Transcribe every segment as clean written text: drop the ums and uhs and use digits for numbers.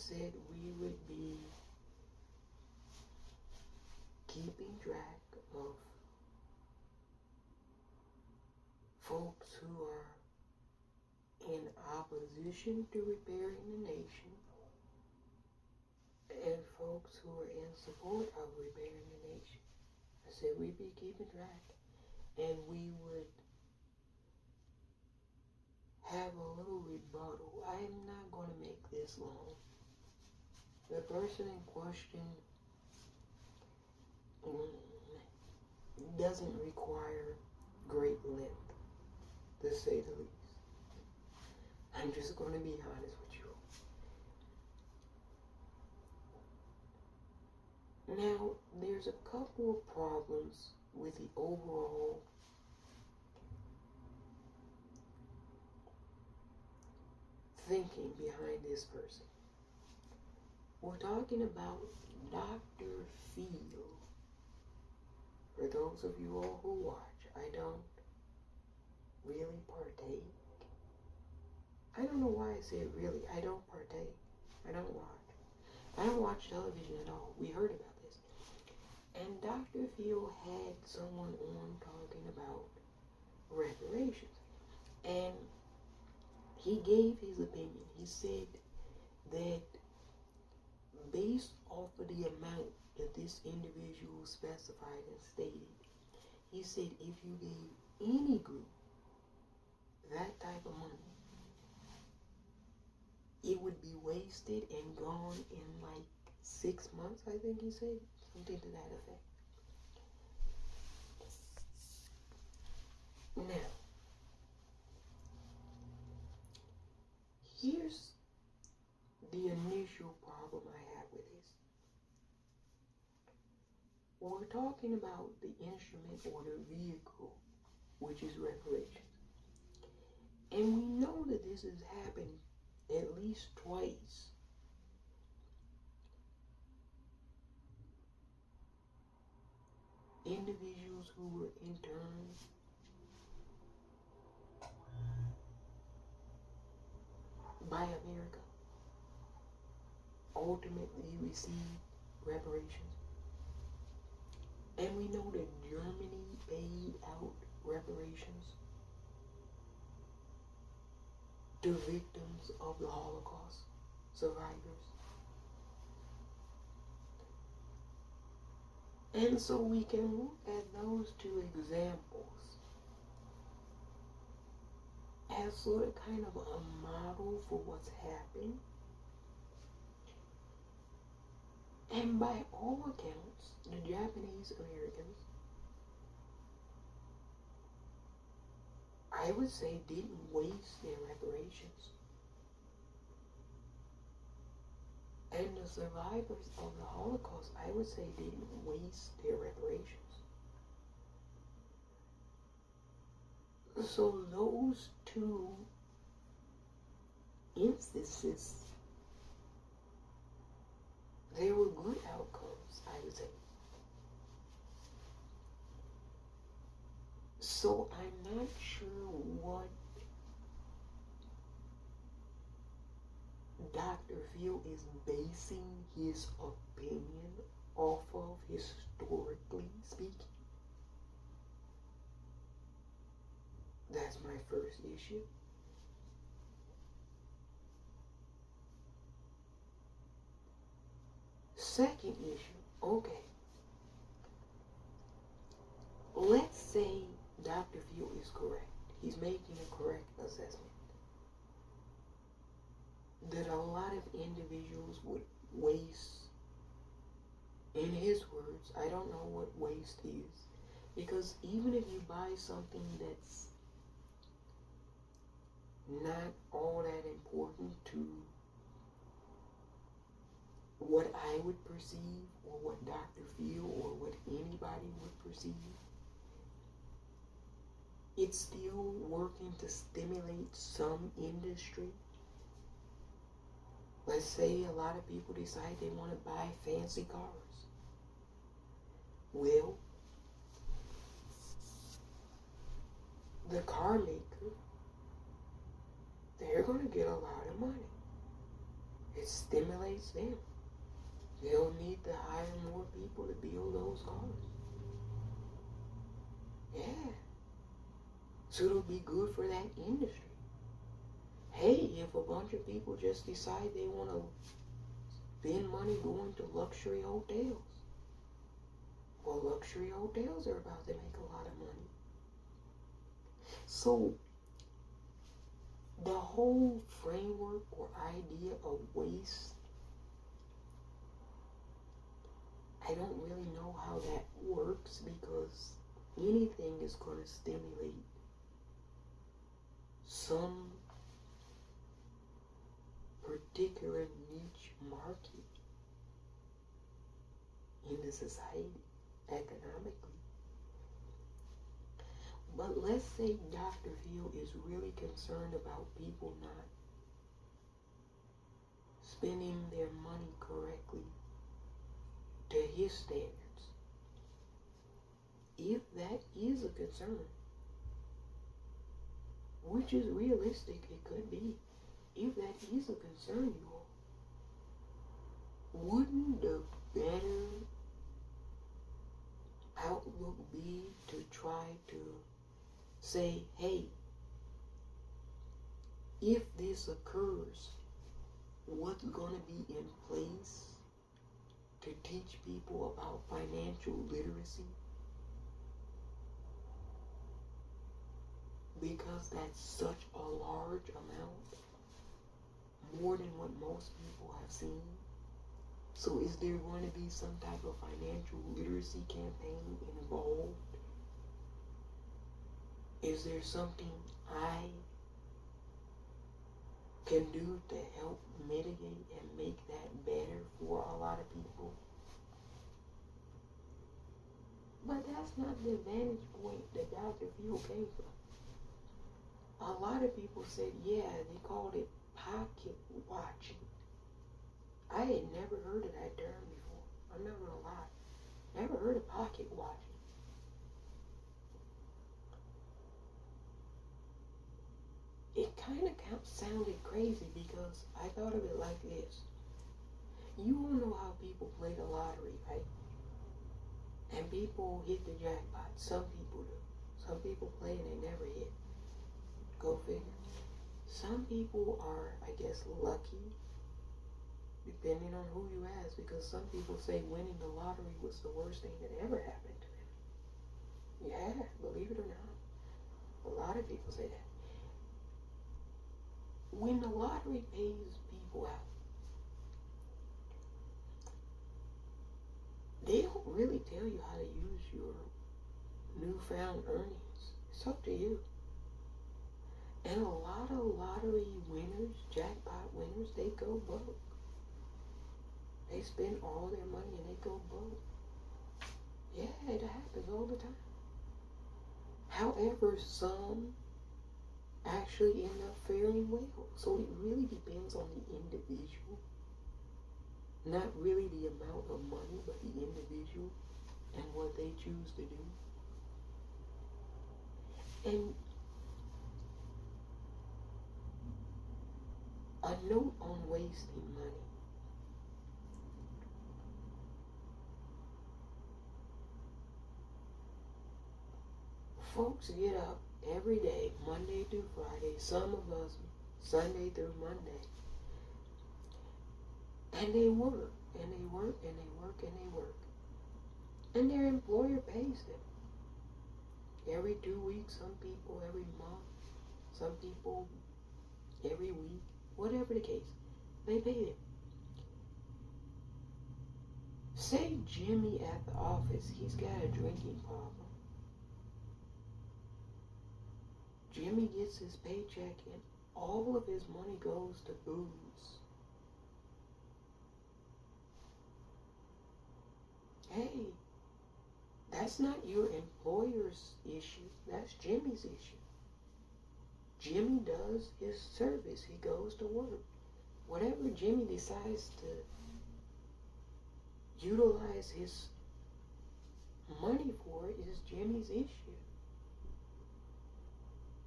said we would be keeping track of folks who are in opposition to repairing the nation and folks who are in support of repairing the nation. I said we'd be keeping track, and we would have a little rebuttal. I'm not going to make this long. The person in question doesn't require great length, to say the least. I'm just going to be honest with you. Now, there's a couple of problems with the overall thinking behind this person. We're talking about Dr. Phil. For those of you all who watch, I don't really partake. I don't know why I say really. I don't partake. I don't watch. I don't watch television at all. We heard about this. And Dr. Phil had someone on talking about reparations. And he gave his opinion. He said that based off of the amount that this individual specified and stated, he said if you gave any group that type of money, it would be wasted and gone in like 6 months, I think he said, something to that effect. Now, here's the initial problem I have with this. We're talking about the instrument or the vehicle, which is reparations. And we know that this has happened at least twice. Individuals who were interned by America ultimately received reparations. And we know that Germany paid out reparations to victims of the Holocaust survivors. And so we can look at those two examples as sort of kind of a model for what's happened. And by all accounts, the Japanese Americans, I would say, didn't waste their reparations. And the survivors of the Holocaust, I would say, didn't waste their reparations. So those two instances, they were good outcomes, I would say. So I'm not sure what Dr. Phil is basing his opinion off of, historically speaking. That's my first issue. Second issue, okay. Let's say Dr. Phil is correct. He's making a correct assessment that a lot of individuals would waste, in his words, I don't know what waste is, because even if you buy something that's not all that important to what I would perceive, or what Dr. Phil, or what anybody would perceive, it's still working to stimulate some industry. Let's say a lot of people decide they want to buy fancy cars. Well, the car maker, they're going to get a lot of money. it stimulates them. They'll need to hire more people to build those cars. Yeah. So it'll be good for that industry. Hey, if a bunch of people just decide they want to spend money going to luxury hotels, well, luxury hotels are about to make a lot of money. So the whole framework or idea of waste, I don't really know how that works, because anything is going to stimulate some particular niche market in the society economically. But let's say Dr. Phil is really concerned about people not spending their money correctly to his standards. If that is a concern, which is realistic, it could be. If that is a concern, you all, wouldn't the better outlook be to try to say, hey, if this occurs, what's going to be in place to teach people about financial literacy? Because that's such a large amount, more than what most people have seen. So is there going to be some type of financial literacy campaign involved? Is there something I can do to help mitigate and make that better for a lot of people? But that's not the vantage point that Dr. Phil came from. A lot of people said, yeah, they called it pocket watching. I had never heard of that term before. I'm not gonna lie. Never heard of pocket watching. It kind of sounded crazy, because I thought of it like this. You all know how people play the lottery, right? And people hit the jackpot. Some people do. Some people play and they never hit. Go figure. Some people are, I guess, lucky, depending on who you ask, because some people say winning the lottery was the worst thing that ever happened to them. Yeah, believe it or not. A lot of people say that. When the lottery pays people out, they don't really tell you how to use your newfound earnings. It's up to you. And a lot of lottery winners, jackpot winners, they go broke. They spend all their money and they go broke. Yeah, it happens all the time. However, some actually end up faring well. So it really depends on the individual. Not really the amount of money, but the individual and what they choose to do. And a note on wasting money. Folks get up every day, Monday through Friday, some of us Sunday through Monday, and they work, and they work, and they work, and they work. And their employer pays them. Every 2 weeks, some people every month, some people every week, whatever the case, they pay them. Say Jimmy at the office, he's got a drinking problem. Jimmy gets his paycheck and all of his money goes to booze. Hey, that's not your employer's issue. That's Jimmy's issue. Jimmy does his service. He goes to work. Whatever Jimmy decides to utilize his money for is Jimmy's issue.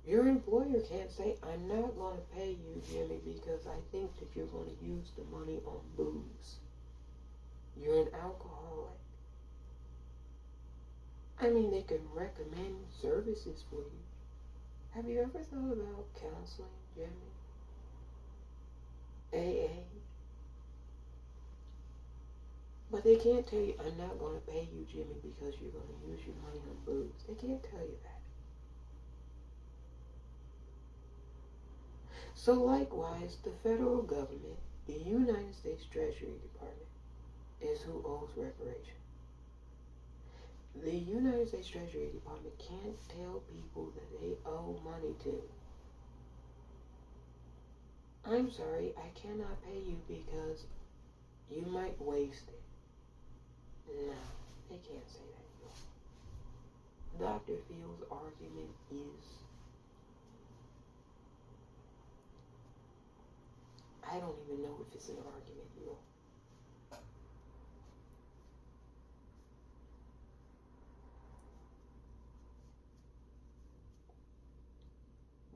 Your employer can't say, I'm not going to pay you, Jimmy, because I think that you're going to use the money on booze. You're an alcoholic. I mean, they can recommend services for you. Have you ever thought about counseling, Jimmy? AA? But they can't tell you, I'm not going to pay you, Jimmy, because you're going to use your money on booze. They can't tell you that. So likewise, the federal government, the United States Treasury Department, is who owes reparations. The United States Treasury Department can't tell people that they owe money to. I'm sorry, I cannot pay you because you might waste it. No, they can't say that. Dr. Phil's argument is, I don't even know if it's an argument, you know.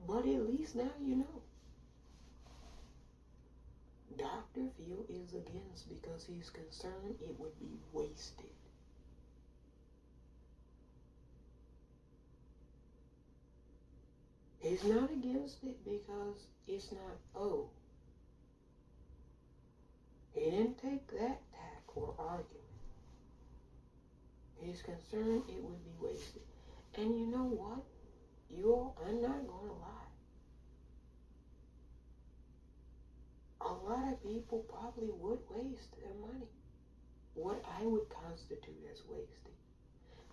But at least now you know. Dr. Phil is against because he's concerned it would be wasted. He's not against it because it's not owed. He didn't take that tack or argument. He's concerned it would be wasted. And you know what? I'm not going to lie. A lot of people probably would waste their money. What I would constitute as wasting.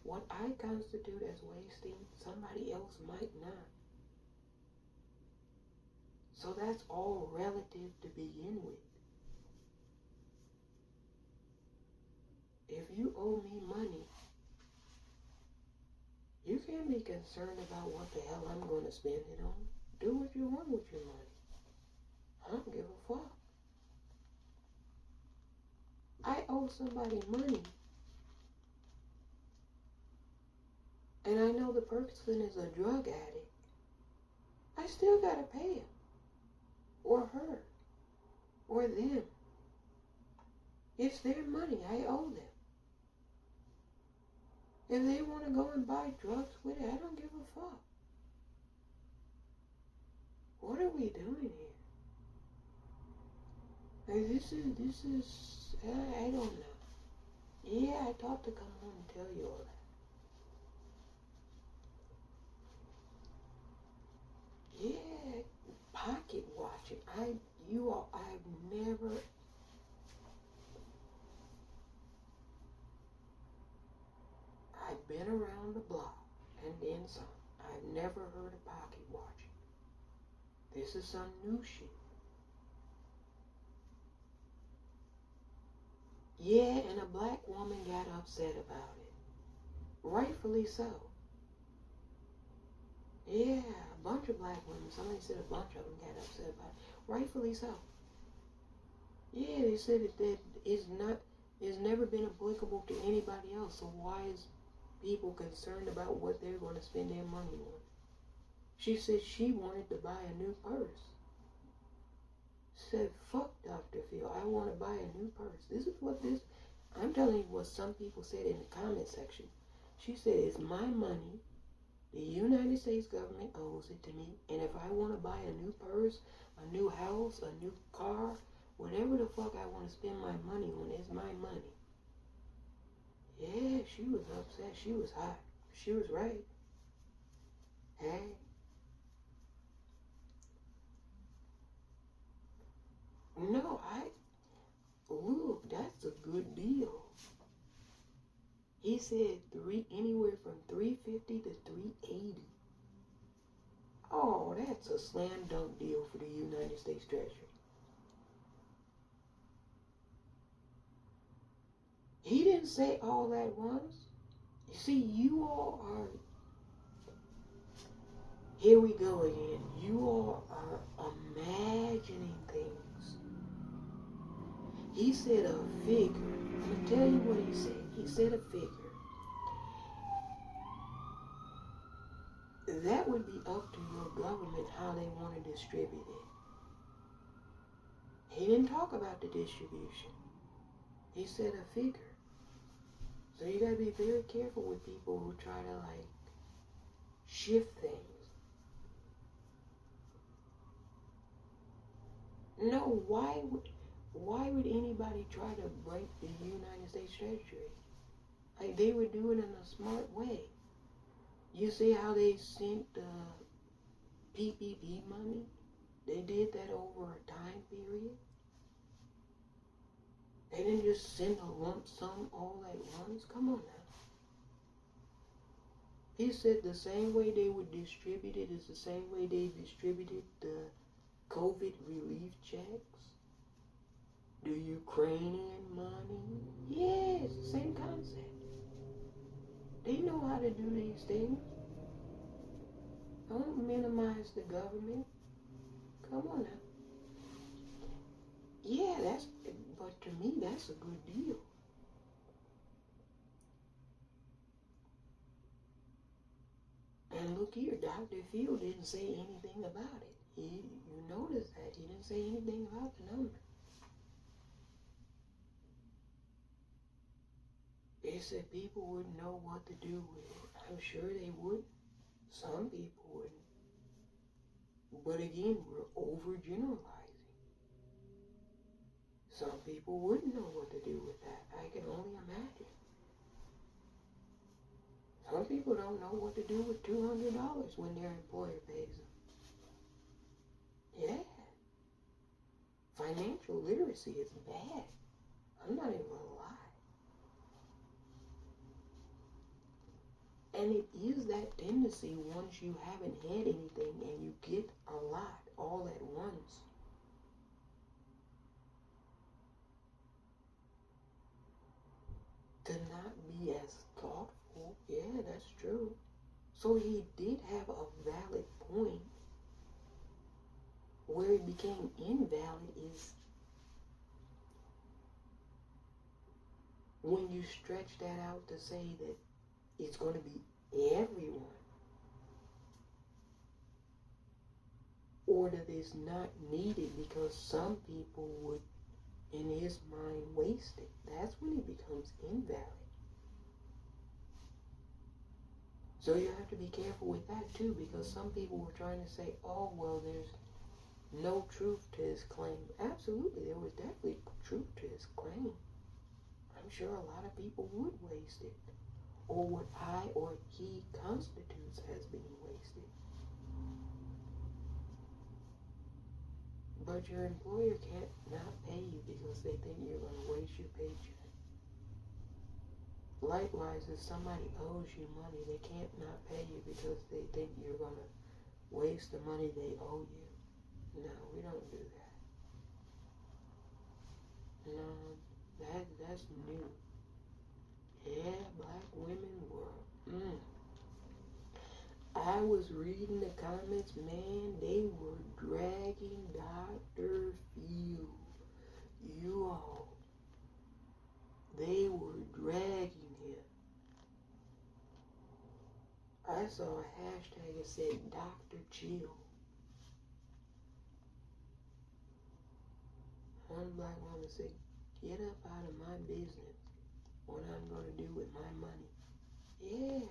What I constitute as wasting, somebody else might not. So that's all relative to begin with. If you owe me money, you can't be concerned about what the hell I'm going to spend it on. Do what you want with your money. I don't give a fuck. I owe somebody money, and I know the person is a drug addict. I still gotta pay him, or her, or them. It's their money. I owe them. If they want to go and buy drugs with it, I don't give a fuck. What are we doing here? Like, this is, I don't know. Yeah, I thought to come home and tell you all that. Yeah, pocket watching. I've never, I've been around the block and then some. I've never heard of pocket watching. This is some new shit. Yeah, and a black woman got upset about it. Rightfully so. Yeah, a bunch of black women, somebody said a bunch of them got upset about it. Rightfully so. Yeah, they said that it's never been applicable to anybody else, so why is people concerned about what they're going to spend their money on? She said she wanted to buy a new purse. Said, fuck Dr. Phil, I want to buy a new purse. I'm telling you what some people said in the comment section. She said, it's my money. The United States government owes it to me. And if I want to buy a new purse, a new house, a new car, whatever the fuck I want to spend my money on, it's my money. Yeah, she was upset. She was hot. She was right. Hey. No, look, that's a good deal. He said anywhere from $350 to $380. Oh, that's a slam dunk deal for the United States Treasury. He didn't say all at once. You see, you all are, here we go again. You all are imagining things. He said a figure. I'm going to tell you what he said. He said a figure. that would be up to your government how they want to distribute it. He didn't talk about the distribution. He said a figure. So you gotta be very careful with people who try to like shift things. No, why would anybody try to break the United States Treasury? Like they were doing it in a smart way. You see how they sent the PPP money? They did that over a time period. They didn't just send a lump sum all at once. Come on now. He said the same way they would distribute it is the same way they distributed the COVID relief checks. The Ukrainian money. Yes, same concept. They know how to do these things. Don't minimize the government. Come on now. Yeah, but to me, that's a good deal. And look here, Dr. Phil didn't say anything about it. You notice that he didn't say anything about the number. They said people wouldn't know what to do with it. I'm sure they would. Some people wouldn't. But again, we're overgeneralizing. Some people wouldn't know what to do with that. I can only imagine. Some people don't know what to do with $200 when their employer pays them. Yeah. Financial literacy is bad. I'm not even gonna lie. And it is that tendency once you haven't had anything and you get a lot all at once. To not be as thoughtful. Yeah, that's true. So he did have a valid point. Where it became invalid is when you stretch that out to say that it's going to be everyone, or that it's not needed because some people would, in his mind, waste it. That's when it becomes invalid. So you have to be careful with that too, because some people were trying to say, oh, well, there's no truth to his claim. Absolutely, there was definitely truth to his claim. I'm sure a lot of people would waste it, or what I or he constitutes as being wasted. But your employer can't not pay you because they think you're going to waste your paycheck. Likewise, if somebody owes you money, they can't not pay you because they think you're going to waste the money they owe you. No, we don't do that. No, that's new. Yeah, black women world. I was reading the comments, man, they were dragging Dr. Phil. You all. They were dragging him. I saw a hashtag that said Dr. Chill. One black woman said, get up out of my business. What I'm going to do with my money. Yeah.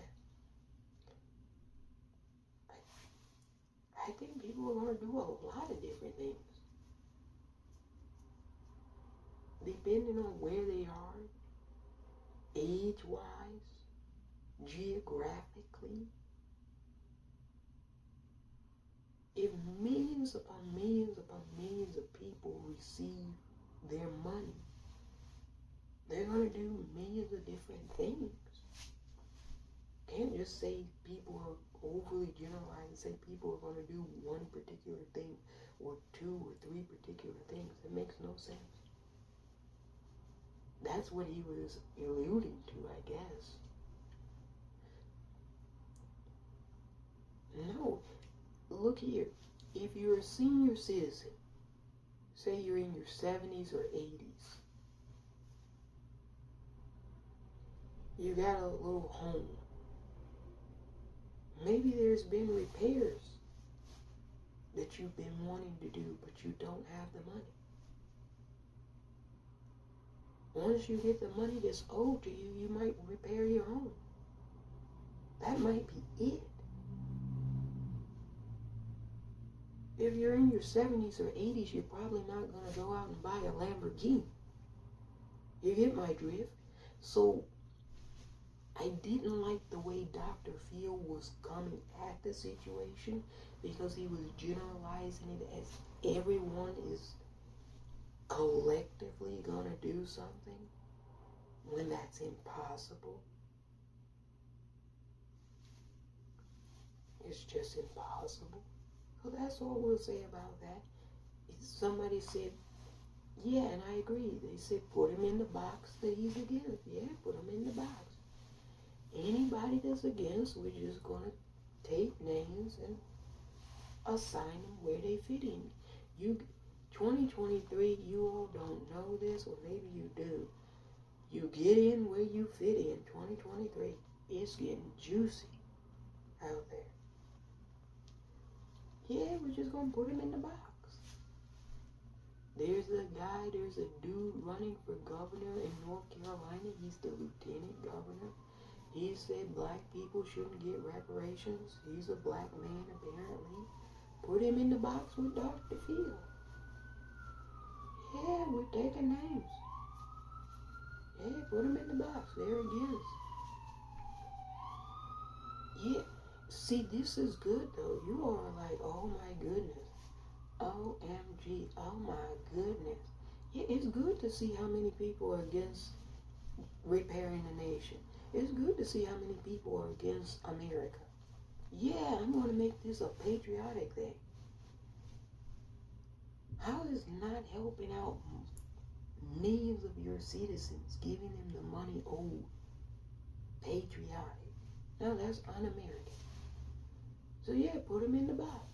I think people are going to do a lot of different things. Depending on where they are, age-wise, geographically. If millions upon millions upon millions of people receive their money, they're going to do millions of different things. Can't just say people are overly generalized and say people are going to do one particular thing or two or three particular things. It makes no sense. That's what he was alluding to, I guess. No, look here. If you're a senior citizen, say you're in your 70s or 80s, you got a little home. Maybe there's been repairs that you've been wanting to do, but you don't have the money. Once you get the money that's owed to you, you might repair your home. That might be it. If you're in your 70s or 80s, you're probably not going to go out and buy a Lamborghini. You get my drift? So, I didn't like the way Dr. Phil was coming at the situation, because he was generalizing it as everyone is collectively going to do something, when that's impossible. It's just impossible. So that's all we'll say about that. Somebody said, yeah, and I agree. They said, put him in the box that he's against. Yeah, put him in the box. Anybody that's against, we're just going to take names and assign them where they fit in. 2023, you all don't know this, or maybe you do. You get in where you fit in. 2023, it's getting juicy out there. Yeah, we're just going to put him in the box. There's a dude running for governor in North Carolina. He's the lieutenant governor. He said black people shouldn't get reparations. He's a black man, apparently. Put him in the box with Dr. Phil. Yeah, we're taking names. Yeah, put him in the box. They're against. Yeah. See, this is good, though. You are like, oh my goodness. OMG. Oh my goodness. Yeah, it's good to see how many people are against repairing the nation. It's good to see how many people are against America. Yeah, I'm going to make this a patriotic thing. How is not helping out millions of your citizens, giving them the money owed, patriotic? No, that's un-American. So yeah, put them in the box.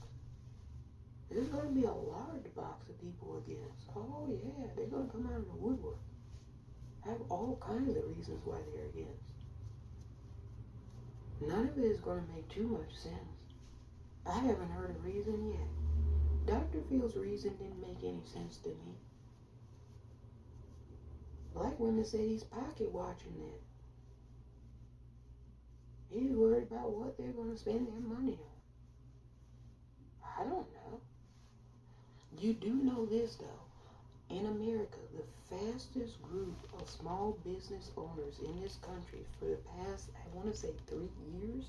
There's going to be a large box of people against. Oh yeah, they're going to come out of the woodwork. Have all kinds of reasons why they're against. None of it is going to make too much sense. I haven't heard a reason yet. Dr. Phil's reason didn't make any sense to me. Black women said he's pocket watching them. He's worried about what they're going to spend their money on. I don't know. You do know this, though. In America, the fastest group of small business owners in this country for the past, I want to say 3 years,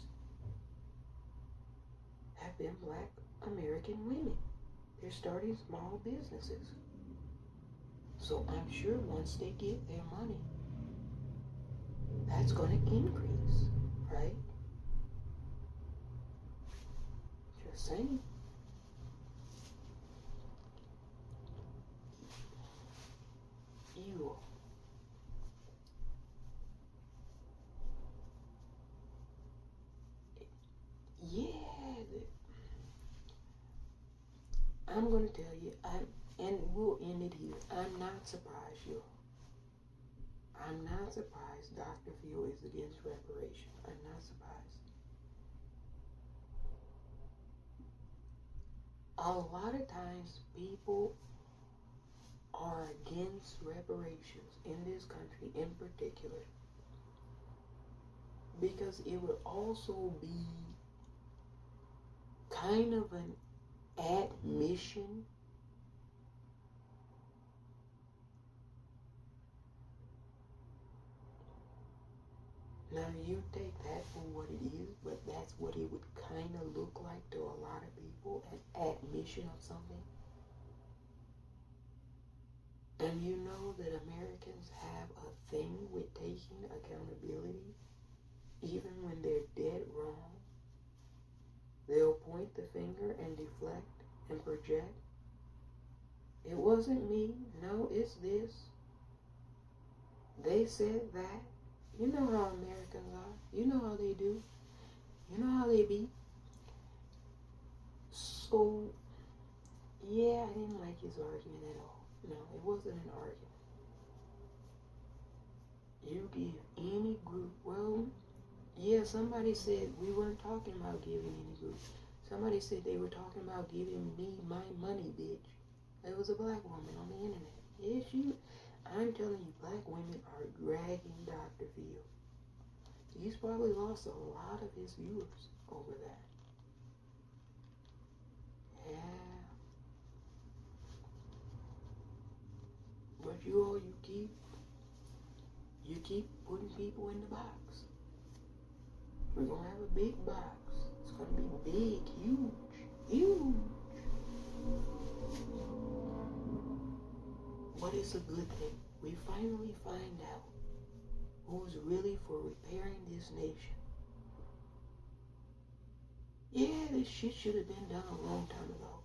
have been black American women. They're starting small businesses. So I'm sure once they get their money, that's going to increase, right? Just saying. You. Yeah. I'm going to tell you, and we'll end it here. I'm not surprised, y'all. I'm not surprised Dr. Phil is against reparations. I'm not surprised. A lot of times people are against reparations in this country in particular because it would also be kind of an admission now you take that for what it is, but that's what it would kind of look like to a lot of people, an admission of something. And you know that Americans have a thing with taking accountability even when they're dead wrong. They'll point the finger and deflect and project. It wasn't me. No, it's this. They said that. You know how Americans are. You know how they do. You know how they be. So, yeah, I didn't like his argument at all. No, it wasn't an argument. You give any group, well, yes, somebody said we weren't talking about giving any group. Somebody said they were talking about giving me my money, bitch. It was a black woman on the internet. Yes, I'm telling you, black women are dragging Dr. Phil. He's probably lost a lot of his viewers over that. Yeah. But you keep putting people in the box. We're going to have a big box. It's going to be big, huge. But it's a good thing. We finally find out who's really for repairing this nation. Yeah, this shit should have been done a long time ago.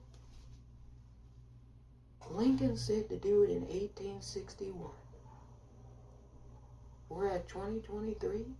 Lincoln said to do it in 1861. We're at 2023.